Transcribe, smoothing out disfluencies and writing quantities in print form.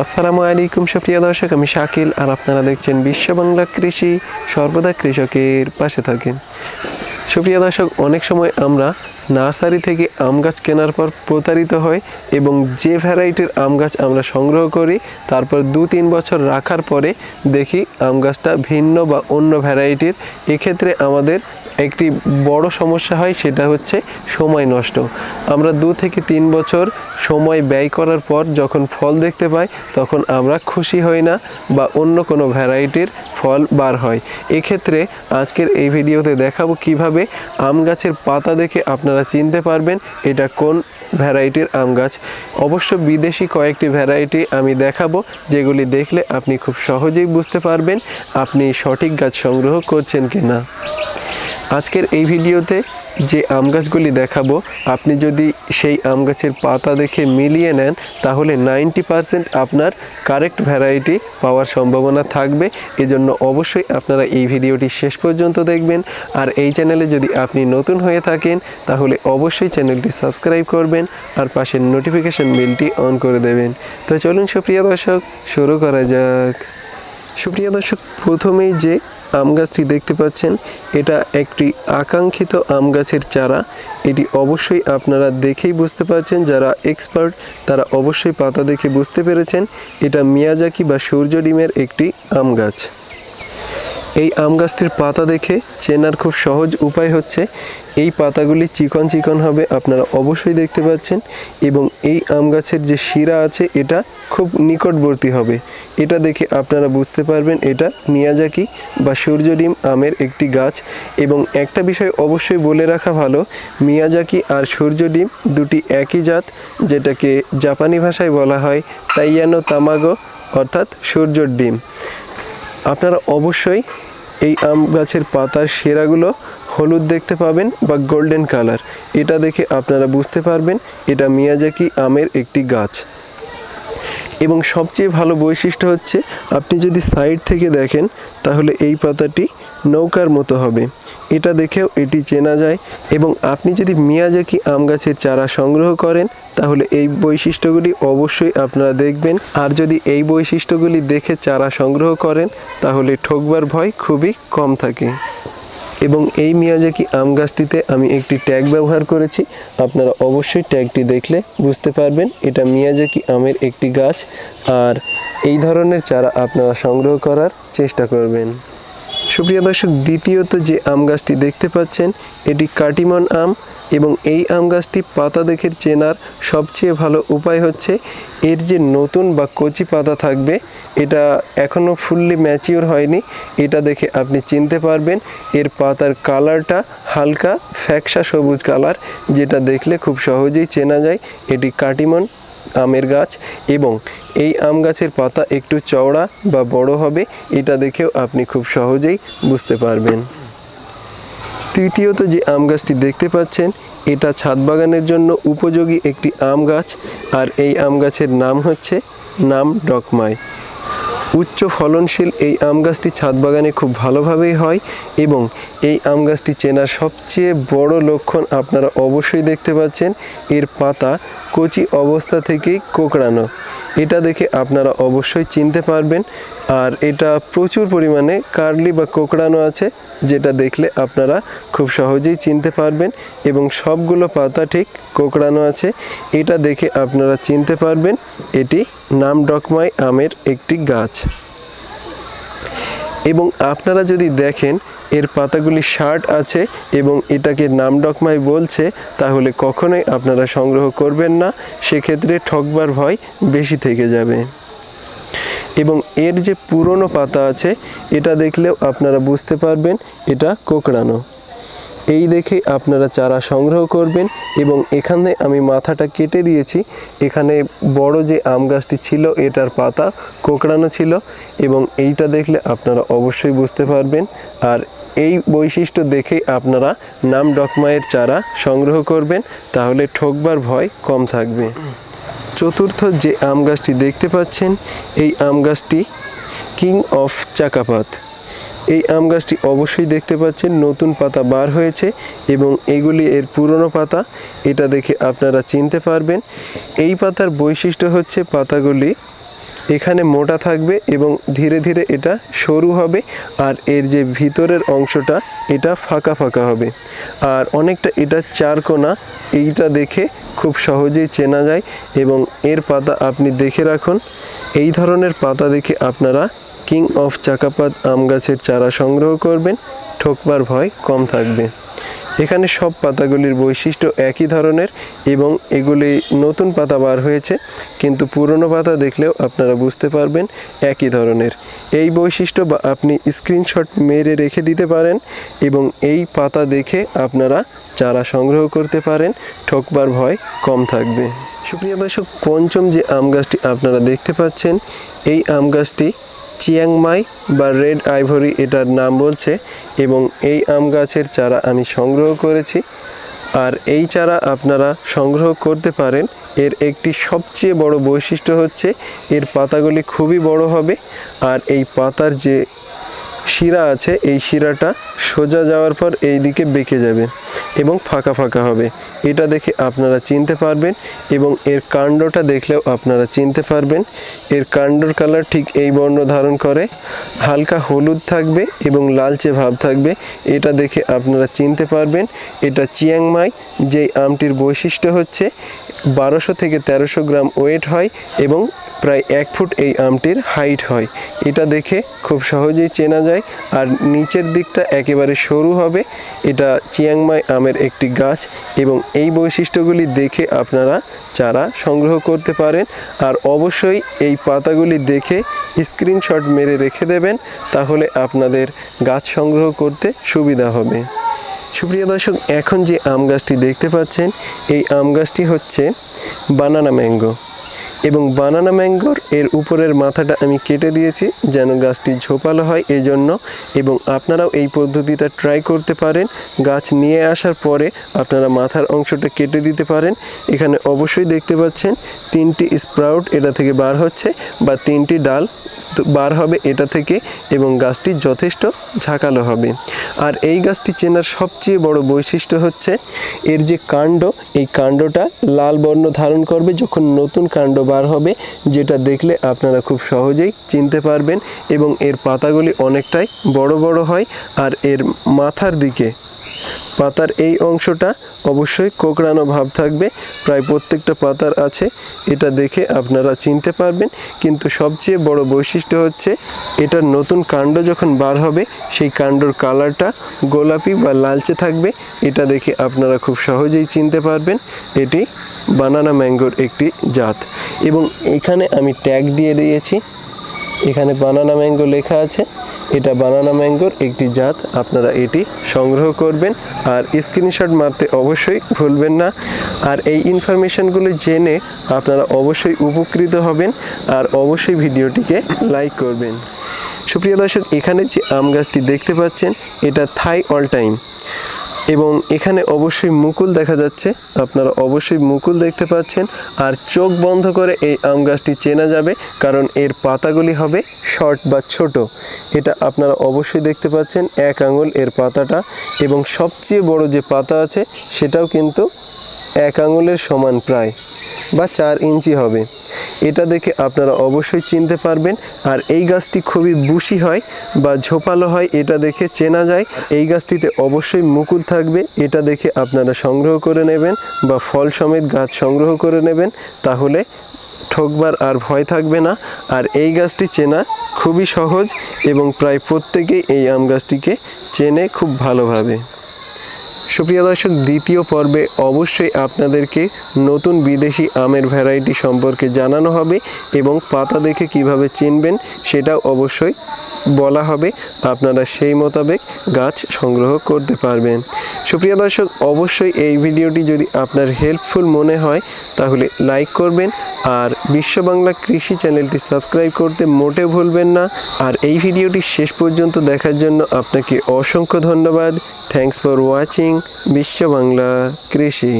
আসসালামু আলাইকুম সুপ্রিয় দর্শক, আমি শাকিল আর আপনারা দেখছেন বিশ্ব বাংলা কৃষি, সর্বদা কৃষকের পাশে থাকেন। সুপ্রিয় দর্শক, অনেক সময় আমরা নার্সারি থেকে আম গাছ কেনার পর প্রতারিত হই এবং যে ভ্যারাইটির আম গাছ আমরা সংগ্রহ করি তারপর 2-3 বছর রাখার পরে দেখি আম গাছটা ভিন্ন বা অন্য ভ্যারাইটির। এক্ষেত্রে আমাদের একটি বড় সমস্যা হয়, সেটা হচ্ছে সময় নষ্ট। আমরা 2 থেকে 3 বছর সময় ব্যয় করার পর যখন ফল দেখতে পাই তখন আমরা খুশি হই না বা অন্য কোনো ভ্যারাইটির ফল বার হয়। এক্ষেত্রে আজকের এই ভিডিওতে দেখাবো কিভাবে আম গাছের পাতা দেখে আপনারা চিনতে পারবেন এটা কোন ভ্যারাইটির আম গাছ। অবশ্য বিদেশি কয়েকটি ভ্যারাইটি আমি দেখাবো যেগুলি দেখলে আপনি খুব সহজেই বুঝতে পারবেন আপনি সঠিক গাছ সংগ্রহ করছেন কিনা। আজকের এই ভিডিওতে যে আম গাছগুলি দেখাবো, আপনি যদি সেই আম গাছের পাতা দেখে মিলিয়ে নেন তাহলে 90% আপনার কারেক্ট ভ্যারাইটি পাওয়ার সম্ভাবনা থাকবে। এজন্য অবশ্যই আপনারা এই ভিডিওটি শেষ পর্যন্ত দেখবেন। আর এই চ্যানেলে যদি আপনি নতুন হয়ে থাকেন তাহলে অবশ্যই চ্যানেলটি সাবস্ক্রাইব করবেন আর পাশের নোটিফিকেশন বেলটি অন করে দেবেন। তো চলুন সুপ্রিয় দর্শক, শুরু করা যাক। সুপ্রিয় দর্শক, প্রথমেই যে আম গাছটি দেখতে পাচ্ছেন এটা একটি আকাঙ্ক্ষিত আম গাছের চারা। এটি অবশ্যই আপনারা দেখেই বুঝতে পারছেন, যারা এক্সপার্ট তারা অবশ্যই পাতা দেখে বুঝতে পেরেছেন এটা মিয়াজাকি বা সূর্য ডিমের একটি আম গাছ। এই আম গাছটির পাতা দেখে চেনার খুব সহজ উপায় হচ্ছে এই পাতাগুলি চিকন চিকন হবে, আপনারা অবশ্যই দেখতে পাচ্ছেন, এবং এই আম গাছের যে শিরা আছে এটা খুব নিকটবর্তী হবে। এটা দেখে আপনারা বুঝতে পারবেন এটা মিয়াজাকি বা সূর্য ডিম আমের একটি গাছ। এবং একটা বিষয় অবশ্যই বলে রাখা ভালো, মিয়াজাকি আর সূর্য ডিম দুটি একই জাত, যেটাকে জাপানি ভাষায় বলা হয় তাইয়ানো তামাগো, অর্থাৎ সূর্যর ডিম। আপনারা অবশ্যই এই আম গাছের পাতার শিরাগুলো হলুদ দেখতে পাবেন বা গোল্ডেন কালার। এটা দেখে আপনারা বুঝতে পারবেন এটা মিয়াজাকি আমের একটি গাছ। এবং সবচেয়ে ভালো বৈশিষ্ট্য হচ্ছে আপনি যদি সাইড থেকে দেখেন তাহলে এই পাতাটি নৌকার মতো হবে, এটা দেখেও এটি চেনা যায়। এবং আপনি যদি মিয়াজাকি আম গাছের চারা সংগ্রহ করেন তাহলে এই বৈশিষ্ট্যগুলি অবশ্যই আপনারা দেখবেন। আর যদি এই বৈশিষ্ট্যগুলি দেখে চারা সংগ্রহ করেন তাহলে ঠকবার ভয় খুবই কম থাকে। এবং এই মিয়াজাকি আম গাছটিতে আমি একটি ট্যাগ ব্যবহার করেছি, আপনারা অবশ্যই ট্যাগটি দেখলে বুঝতে পারবেন এটা মিয়াজাকি আমের একটি গাছ। আর এই ধরনের চারা আপনারা সংগ্রহ করার চেষ্টা করবেন। সুপ্রিয় দর্শক, দ্বিতীয়ত যে আম গাছটি দেখতে পাচ্ছেন এটি কাটিমন আম। এবং এই আম গাছটি পাতা দেখে চেনার সবচেয়ে ভালো উপায় হচ্ছে এর যে নতুন বা কচি পাতা থাকবে, এটা এখনও ফুললি ম্যাচিওর হয়নি, এটা দেখে আপনি চিনতে পারবেন এর পাতার কালারটা হালকা ফ্যাকসা সবুজ কালার, যেটা দেখলে খুব সহজেই চেনা যায় এটি কাটিমন আমের গাছ। এবং এই আম গাছের পাতা একটু চওড়া বা বড় হবে, এটা দেখেও আপনি খুব সহজেই বুঝতে পারবেন। তৃতীয়ত যে আম গাছটি দেখতে পাচ্ছেন এটা ছাদ বাগানের জন্য উপযোগী একটি আম গাছ। আর এই আম গাছের নাম হচ্ছে নাম ডকমাই। উচ্চ ফলনশীল এই আম গাছটি ছাদ বাগানে খুব ভালোভাবেই হয়। এবং এই আম গাছটি চেনার সবচেয়ে বড় লক্ষণ আপনারা অবশ্যই দেখতে পাচ্ছেন এর পাতা কচি অবস্থা থেকেই কোঁকড়ানো, এটা দেখে আপনারা অবশ্যই চিনতে পারবেন। আর এটা প্রচুর পরিমাণে কার্লি বা কোঁকড়ানো আছে, যেটা দেখলে আপনারা খুব সহজেই চিনতে পারবেন। এবং সবগুলো পাতা ঠিক কোঁকড়ানো আছে, এটা দেখে আপনারা চিনতে পারবেন এটি নাম ডকমাই আমের একটি গাছ। এবং আপনারা যদি দেখেন এর পাতাগুলি শার্ট আছে এবং এটাকে নাম ডকমাই বলছে তাহলে কখনোই আপনারা সংগ্রহ করবেন না, সেক্ষেত্রে ঠকবার ভয় বেশি থেকে যাবে। এবং এর যে পুরনো পাতা আছে এটা দেখলেও আপনারা বুঝতে পারবেন এটা কোঁকড়ানো, এই দেখে আপনারা চারা সংগ্রহ করবেন। এবং এখানে আমি মাথাটা কেটে দিয়েছি, এখানে বড় যে আম গাছটি ছিল এটার পাতা কোঁকড়ানো ছিল, এবং এইটা দেখলে আপনারা অবশ্যই বুঝতে পারবেন। আর এই বৈশিষ্ট্য দেখেই আপনারা নাম ডকমাইয়ের চারা সংগ্রহ করবেন, তাহলে ঠকবার ভয় কম থাকবে। চতুর্থ যে আম গাছটি দেখতে পাচ্ছেন এই আম গাছটি কিং অফ চাকাপাত। এই আম গাছটি অবশ্যই দেখতে পাচ্ছেন নতুন পাতা বার হয়েছে এবং এগুলি এর পুরনো পাতা, এটা দেখে আপনারা চিনতে পারবেন। এই পাতার বৈশিষ্ট্য হচ্ছে পাতাগুলি এখানে মোটা থাকবে এবং ধীরে ধীরে এটা সরু হবে, আর এর যে ভিতরের অংশটা এটা ফাঁকা ফাঁকা হবে। আর অনেকটা এটা চারকোনা, এইটা দেখে খুব সহজেই চেনা যায়। এবং এর পাতা আপনি দেখে রাখুন, এই ধরনের পাতা দেখে আপনারা কিং অফ চাকাপাত আম গাছের চারা সংগ্রহ করবেন, ঠকবার ভয় কম থাকবে। এখানে সব পাতাগুলির বৈশিষ্ট্য একই ধরনের এবং এগুলি নতুন পাতা বার হয়েছে, কিন্তু পুরনো পাতা দেখলেও আপনারা বুঝতে পারবেন একই ধরনের। এই বৈশিষ্ট্য বা আপনি স্ক্রিনশট মেরে রেখে দিতে পারেন এবং এই পাতা দেখে আপনারা চারা সংগ্রহ করতে পারেন, ঠকবার ভয় কম থাকবে। সুপ্রিয় দর্শক, পঞ্চম যে আম গাছটি আপনারা দেখতে পাচ্ছেন, এই আম গাছটি চিয়াংমাই বা রেড আইভরি এটার নাম বলছে এবং এই আম গাছের চারা আমি সংগ্রহ করেছি। আর এই চারা আপনারা সংগ্রহ করতে পারেন। এর একটি সবচেয়ে বড় বৈশিষ্ট্য হচ্ছে এর পাতাগুলি খুবই বড় হবে, আর এই পাতার যে শিরা আছে এই শিরাটা সোজা যাওয়ার পর এই দিকে বেঁকে যাবে এবং ফাঁকা ফাঁকা হবে। এটা দেখে আপনারা চিনতে পারবেন এবং এর কাণ্ডটা দেখলেও আপনারা চিনতে পারবেন। এর কাণ্ডর কালার ঠিক এই বর্ণ ধারণ করে, হালকা হলুদ থাকবে এবং লালচে ভাব থাকবে। এটা দেখে আপনারা চিনতে পারবেন এটা চিয়াংমাই। যেই আমটির বৈশিষ্ট্য হচ্ছে 1200 থেকে 1300 গ্রাম ওয়েট হয় এবং প্রায় 1 ফুট এই আমটির হাইট হয়। এটা দেখে খুব সহজেই চেনা যায়। আর নিচের দিকটা একেবারে সরু হবে। এটা চিয়াংমাই আমের একটি গাছ এবং এই বৈশিষ্ট্যগুলি দেখে আপনারা চারা সংগ্রহ করতে পারেন। আর অবশ্যই এই পাতাগুলি দেখে স্ক্রিনশট মেরে রেখে দেবেন, তাহলে আপনাদের গাছ সংগ্রহ করতে সুবিধা হবে। সুপ্রিয় দর্শক, এখন যে আম গাছটি দেখতে পাচ্ছেন এই আম গাছটি হচ্ছে বানানা ম্যাঙ্গো এবং বানানা ম্যাঙ্গোর এর উপরের মাথাটা আমি কেটে দিয়েছি যেন গাছটি ঝোপালো হয় এজন্য। এবং আপনারাও এই পদ্ধতিটা ট্রাই করতে পারেন। গাছ নিয়ে আসার পরে আপনারা মাথার অংশটা কেটে দিতে পারেন। এখানে অবশ্যই দেখতে পাচ্ছেন 3টি স্প্রাউট এটা থেকে বার হচ্ছে বা 3টি ডাল বার হবে এটা থেকে এবং গাছটি যথেষ্ট ঝাঁকালো হবে। আর এই গাছটি চেনার সবচেয়ে বড় বৈশিষ্ট্য হচ্ছে এর যে কাণ্ড, এই কাণ্ডটা লাল বর্ণ ধারণ করবে যখন নতুন কাণ্ড বার হবে, যেটা দেখলে আপনারা খুব সহজেই চিনতে পারবেন। এবং এর পাতাগুলি অনেকটাই বড় বড় হয়। আর এর মাথার দিকে পাতার এই অংশটা অবশ্যই কোঁকড়ানো ভাব থাকবে, প্রায় প্রত্যেকটা পাতার আছে। এটা দেখে আপনারা চিনতে পারবেন। কিন্তু সবচেয়ে বড় বৈশিষ্ট্য হচ্ছে এটার নতুন কাণ্ড যখন বার হবে সেই কাণ্ডর কালারটা গোলাপি বা লালচে থাকবে। এটা দেখে আপনারা খুব সহজেই চিনতে পারবেন এটি বানানা ম্যাঙ্গোর একটি জাত। এবং এখানে আমি ট্যাগ দিয়ে দিয়েছি, এখানে বানানা ম্যাঙ্গো লেখা আছে। এটা বানানা ম্যাঙ্গোর একটি জাত, আপনারা এটি সংগ্রহ করবেন। আর স্ক্রিনশট মারতে অবশ্যই ভুলবেন না। আর এই ইনফরমেশনগুলো জেনে আপনারা অবশ্যই উপকৃত হবেন আর অবশ্যই ভিডিওটিকে লাইক করবেন। সুপ্রিয় দর্শক, এখানে যে আম গাছটি দেখতে পাচ্ছেন এটা থাই অল টাইম এবং এখানে অবশ্যই মুকুল দেখা যাচ্ছে, আপনারা অবশ্যই মুকুল দেখতে পাচ্ছেন। আর চোখ বন্ধ করে এই আম গাছটি চেনা যাবে, কারণ এর পাতাগুলি হবে শর্ট বা ছোট। এটা আপনারা অবশ্যই দেখতে পাচ্ছেন 1 আঙুল এর পাতাটা এবং সবচেয়ে বড় যে পাতা আছে সেটাও কিন্তু 1 আঙুলের সমান প্রায় বা 4 ইঞ্চি হবে। এটা দেখে আপনারা অবশ্যই চিনতে পারবেন। আর এই গাছটি খুবই বুশি হয় বা ঝোপালো হয়, এটা দেখে চেনা যায়। এই গাছটিতে অবশ্যই মুকুল থাকবে, এটা দেখে আপনারা সংগ্রহ করে নেবেন বা ফল সমেত গাছ সংগ্রহ করে নেবেন, তাহলে ঠকবার আর ভয় থাকবে না। আর এই গাছটি চেনা খুবই সহজ এবং প্রায় প্রত্যেকেই এই আম গাছটিকে চেনে খুব ভালোভাবে। সুপ্রিয় দর্শক, দ্বিতীয় পর্বে অবশ্যই আপনাদেরকে নতুন বিদেশি আমের ভ্যারাইটি সম্পর্কে জানানো হবে এবং পাতা দেখে কিভাবে চিনবেন সেটাও অবশ্যই বলা হবে। আপনারা সেই মোতাবেক গাছ সংগ্রহ করতে পারবেন। সুপ্রিয় দর্শক, অবশ্যই এই ভিডিওটি যদি আপনার হেল্পফুল মনে হয় তাহলে লাইক করবেন আর বিশ্ব বাংলা কৃষি চ্যানেলটি সাবস্ক্রাইব করতে মোটেও ভুলবেন না। আর এই ভিডিওটি শেষ পর্যন্ত দেখার জন্য আপনাকে অসংখ্য ধন্যবাদ। থ্যাঙ্কস ফর ওয়াচিং বিশ্ব বাংলা কৃষি।